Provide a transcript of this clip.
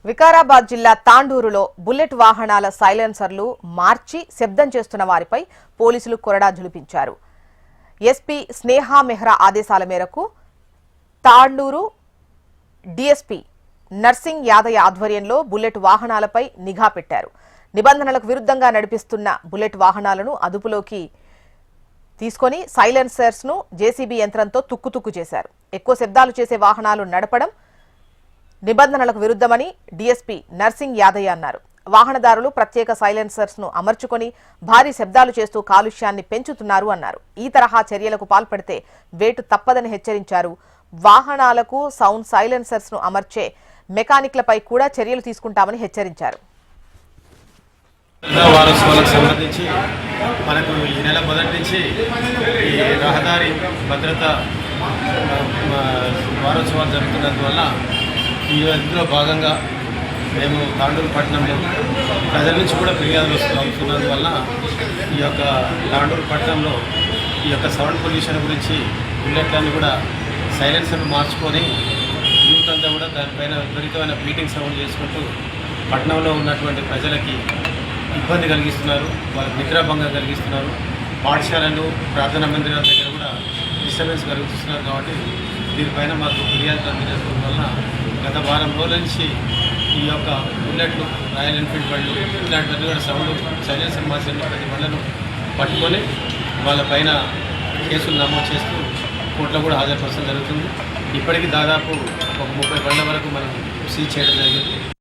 వికారాబాద్ జిల్లా తాండూరులో బుల్లెట్ వాహనాల సైలెన్సర్లు మార్చి శబ్దం చేస్తున్న వారిపై పోలీసులు కొరడా జులిపించారు. ఎస్పీ స్నేహా మెహ్రా ఆదేశాల మేరకు తాండూరు డీఎస్పీ నర్సింగ్ యాదయ్య ఆధ్వర్యంలో బుల్లెట్ వాహనాలపై నిఘా పెట్టారు. నిబంధనలకు విరుద్ధంగా నడిపిస్తున్న బుల్లెట్ వాహనాలను అదుపులోకి తీసుకొని సైలెన్సర్స్ ను జేసీబీ యంత్రంతో తుక్కుతుక్కు చేశారు. ఎక్కువ శబ్దాలు చేసే వాహనాలు నడపడం నిబంధనలకు విరుద్ధమని డీఎస్పీ నర్సింగ్ యాదయ్య అన్నారు. వాహనదారులు ప్రత్యేక సైలెన్సర్స్ ను అమర్చుకొని భారీ శబ్దాలు చేస్తూ కాలుష్యాన్ని పెంచుతున్నారు అన్నారు. ఈ తరహా చర్యలకు పాల్పడితే వేటు తప్పదని హెచ్చరించారు. వాహనాలకు సౌండ్ సైలెన్సర్స్ ను అమర్చే మెకానిక్లపై కూడా చర్యలు తీసుకుంటామని హెచ్చరించారు. వారోత్సవాలకు సంబంధించి మనకు ఈ నెల మొదటి నుంచి ఈ రహదారి భద్రత వారోత్సవాలు జరుగుతున్నందువల్ల ఈ ఇందులో భాగంగా మేము తాండూరు పట్టణంలో ప్రజల నుంచి కూడా ఫిర్యాదులు వస్తున్నందువల్ల ఈ యొక్క తాండూరు పట్టణంలో ఈ యొక్క సౌండ్ పొల్యూషన్ గురించి బుల్లెట్లను కూడా సైలెన్సర్ మార్చుకొని యూత్ అంతా కూడా దానిపైన విపరీతమైన బీటింగ్ సౌండ్ చేసుకుంటూ పట్టణంలో ఉన్నటువంటి ప్రజలకి ఇబ్బంది కలిగిస్తున్నారు, వాళ్ళకి నిద్రాభంగం కలిగిస్తున్నారు. పాఠశాలలు ప్రార్థనా మందిరాల దగ్గర కూడా డిస్టర్బెన్స్ కలిగిస్తున్నారు. కాబట్టి దీనిపైన మాకు ఫిర్యాదులు అందించడం వల్ల గత వారం రోజుల నుంచి ఈ యొక్క బుల్లెట్లు, రాయల్ ఎన్ఫీల్డ్ బళ్ళు ఇలాంటివన్నీ కూడా సౌండ్ సైలెన్సర్ మార్చిన ప్రతి బళ్ళను పట్టుకొని వాళ్ళపైన కేసులు నమోదు చేస్తూ కోర్టులో కూడా హాజరుపరచడం జరుగుతుంది. ఇప్పటికీ దాదాపు ఒక 30 బళ్ళ వరకు మనం సీజ్ చేయడం జరిగింది.